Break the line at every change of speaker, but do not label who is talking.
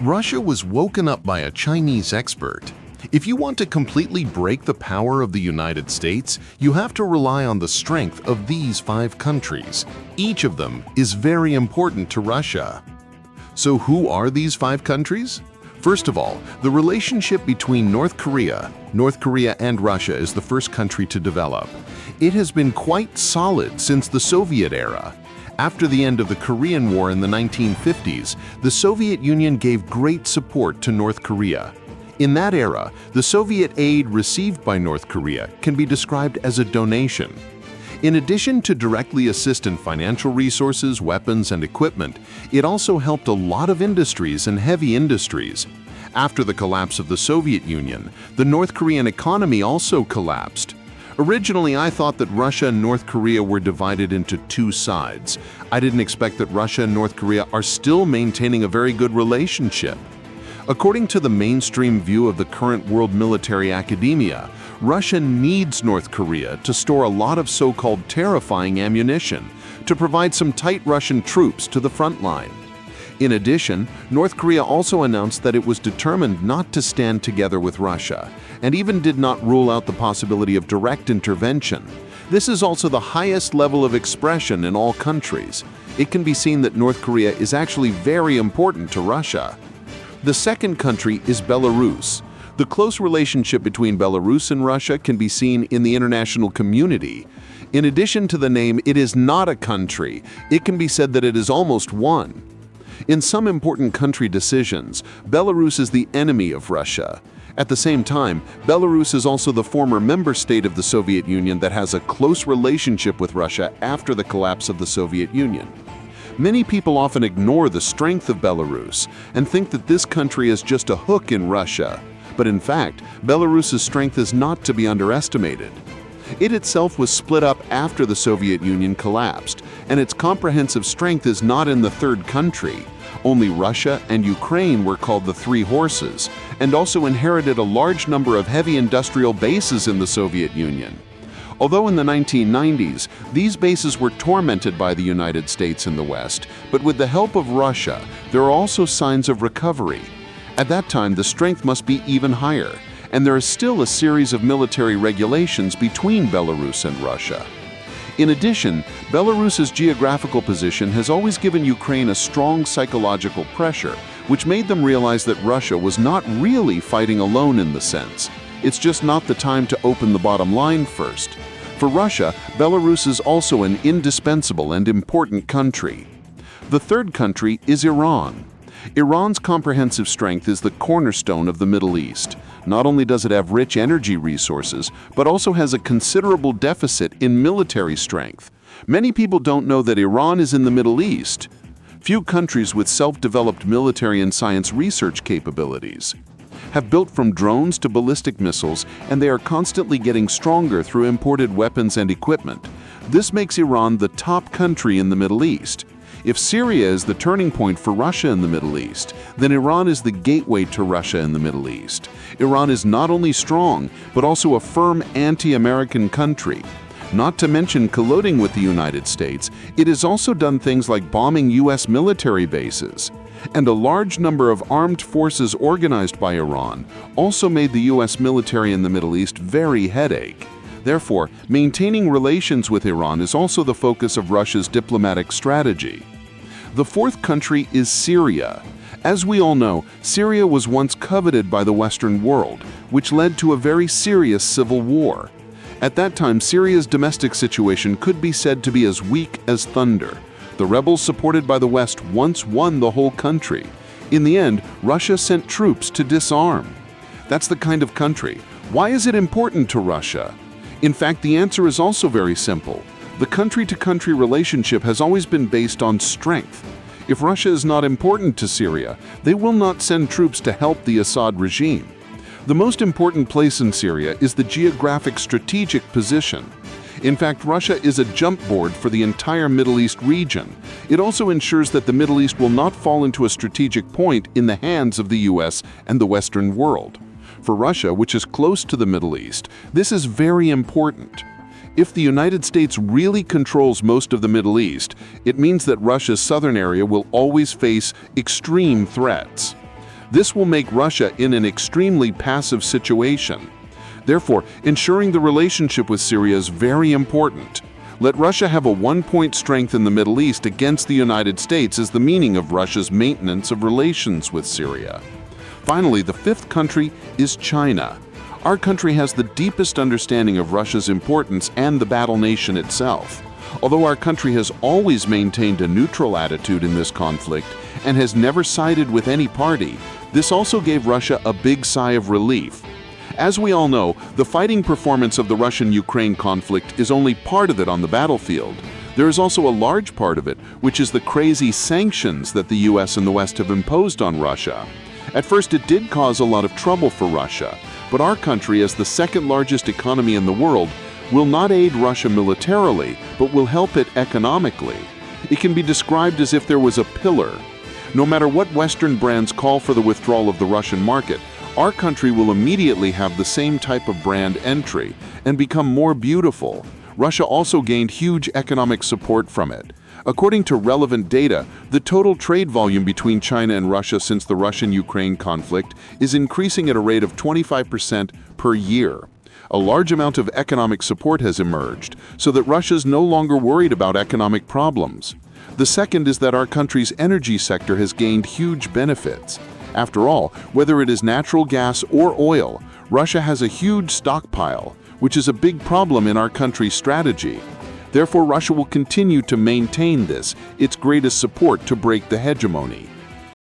Russia was woken up by a Chinese expert. If you want to completely break the power of the United States, you have to rely on the strength of these 5 countries. Each of them is very important to Russia. So who are these 5 countries? First of all, the relationship between North Korea and Russia is the first country to develop. It has been quite solid since the Soviet era. After the end of the Korean War in the 1950s, the Soviet Union gave great support to North Korea. In that era, the Soviet aid received by North Korea can be described as a donation. In addition to directly assist in financial resources, weapons, and equipment, it also helped a lot of industries and heavy industries. After the collapse of the Soviet Union, the North Korean economy also collapsed. Originally, I thought that Russia and North Korea were divided into 2 sides. I didn't expect that Russia and North Korea are still maintaining a very good relationship. According to the mainstream view of the current world military academia, Russia needs North Korea to store a lot of so-called terrifying ammunition to provide some tight Russian troops to the front line. In addition, North Korea also announced that it was determined not to stand together with Russia, and even did not rule out the possibility of direct intervention. This is also the highest level of expression in all countries. It can be seen that North Korea is actually very important to Russia. The second country is Belarus. The close relationship between Belarus and Russia can be seen in the international community. In addition to the name, it is not a country. It can be said that it is almost one. In some important country decisions, Belarus is the enemy of Russia. At the same time, Belarus is also the former member state of the Soviet Union that has a close relationship with Russia after the collapse of the Soviet Union. Many people often ignore the strength of Belarus and think that this country is just a hook in Russia. But in fact, Belarus's strength is not to be underestimated. It itself was split up after the Soviet Union collapsed, and its comprehensive strength is not in the third country. Only Russia and Ukraine were called the 3 horses, and also inherited a large number of heavy industrial bases in the Soviet Union. Although in the 1990s, these bases were tormented by the United States and the West, but with the help of Russia, there are also signs of recovery. At that time, the strength must be even higher, and there is still a series of military regulations between Belarus and Russia. In addition, Belarus's geographical position has always given Ukraine a strong psychological pressure, which made them realize that Russia was not really fighting alone in the sense. It's just not the time to open the bottom line first. For Russia, Belarus is also an indispensable and important country. The third country is Iran. Iran's comprehensive strength is the cornerstone of the Middle East. Not only does it have rich energy resources, but also has a considerable deficit in military strength. Many people don't know that Iran is in the Middle East. Few countries with self-developed military and science research capabilities have built from drones to ballistic missiles, and they are constantly getting stronger through imported weapons and equipment. This makes Iran the top country in the Middle East. If Syria is the turning point for Russia in the Middle East, then Iran is the gateway to Russia in the Middle East. Iran is not only strong, but also a firm anti-American country. Not to mention colluding with the United States, it has also done things like bombing U.S. military bases. And a large number of armed forces organized by Iran also made the U.S. military in the Middle East very headache. Therefore, maintaining relations with Iran is also the focus of Russia's diplomatic strategy. The fourth country is Syria. As we all know, Syria was once coveted by the Western world, which led to a very serious civil war. At that time, Syria's domestic situation could be said to be as weak as thunder. The rebels supported by the West once won the whole country. In the end, Russia sent troops to disarm. That's the kind of country. Why is it important to Russia? In fact, the answer is also very simple. The country-to-country relationship has always been based on strength. If Russia is not important to Syria, they will not send troops to help the Assad regime. The most important place in Syria is the geographic strategic position. In fact, Russia is a jump board for the entire Middle East region. It also ensures that the Middle East will not fall into a strategic point in the hands of the US and the Western world. For Russia, which is close to the Middle East, this is very important. If the United States really controls most of the Middle East, it means that Russia's southern area will always face extreme threats. This will make Russia in an extremely passive situation. Therefore, ensuring the relationship with Syria is very important. Let Russia have a one-point strength in the Middle East against the United States is the meaning of Russia's maintenance of relations with Syria. Finally, the fifth country is China. Our country has the deepest understanding of Russia's importance and the battle nation itself. Although our country has always maintained a neutral attitude in this conflict and has never sided with any party, this also gave Russia a big sigh of relief. As we all know, the fighting performance of the Russian-Ukraine conflict is only part of it on the battlefield. There is also a large part of it, which is the crazy sanctions that the US and the West have imposed on Russia. At first, it did cause a lot of trouble for Russia, but our country, as the second largest economy in the world, will not aid Russia militarily, but will help it economically. It can be described as if there was a pillar. No matter what Western brands call for the withdrawal of the Russian market, our country will immediately have the same type of brand entry and become more beautiful. Russia also gained huge economic support from it. According to relevant data, the total trade volume between China and Russia since the Russian-Ukraine conflict is increasing at a rate of 25% per year. A large amount of economic support has emerged, so that Russia is no longer worried about economic problems. The second is that our country's energy sector has gained huge benefits. After all, whether it is natural gas or oil, Russia has a huge stockpile, which is a big problem in our country's strategy. Therefore, Russia will continue to maintain this, its greatest support to break the hegemony.